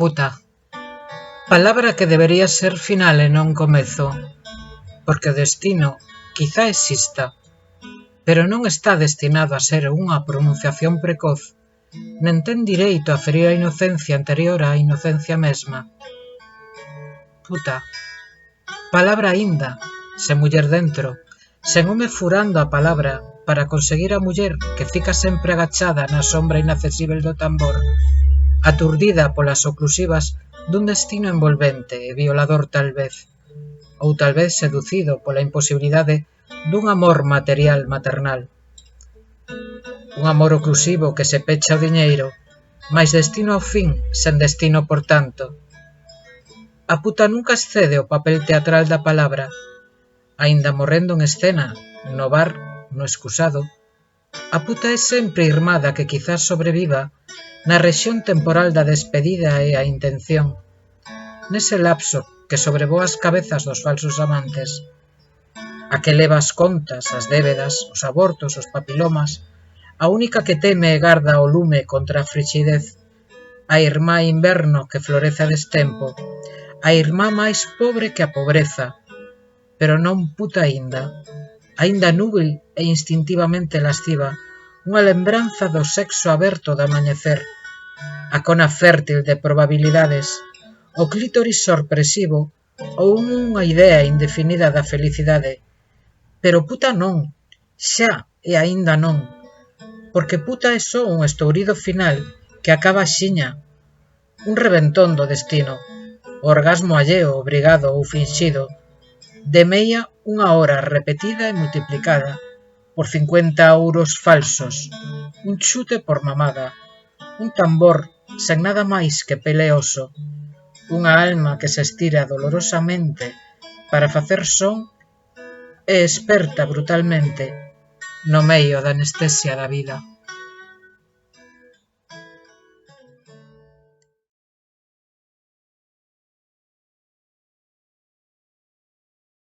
Puta. Palabra que debería ser final e non comezo, porque o destino quizá exista, pero non está destinado a ser unha pronunciación precoz, nen ten direito a ferir a inocencia anterior á inocencia mesma. Puta. Palabra aínda, sen muller dentro, sen home furando a palabra para conseguir a muller que fica sempre agachada na sombra inaccesíbel do tambor, aturdida polas oclusivas dun destino envolvente e violador tal vez, ou tal vez seducido pola imposibilidade dun amor material maternal. Un amor oclusivo que se pecha ao diñeiro, mais destino ao fin, sen destino por tanto. A puta nunca excede o papel teatral da palabra, aínda morrendo en escena, no bar, no excusado. A puta é sempre irmada que quizás sobreviva na rexión temporal da despedida e a intención, nese lapso que sobrevoa as cabezas dos falsos amantes, a que leva as contas, as débedas, os abortos, os papilomas, a única que teme e garda o lume contra a frixidez, a irmá inverno que florece a destempo, a irmá máis pobre que a pobreza, pero non puta aínda núbil e instintivamente lasciva, unha lembranza do sexo aberto do amañecer, a cona fértil de probabilidades, o clítoris sorpresivo ou unha idea indefinida da felicidade. Pero puta non, xa e aínda non, porque puta é só un estourido final que acaba axiña, un reventón do destino, o orgasmo alleo, obrigado ou finxido, de meia unha hora repetida e multiplicada por 50 euros falsos, un chute por mamada, un tambor sen nada máis que pele e oso, unha alma que se estira dolorosamente para facer son e esperta brutalmente no medio da anestesia da vida.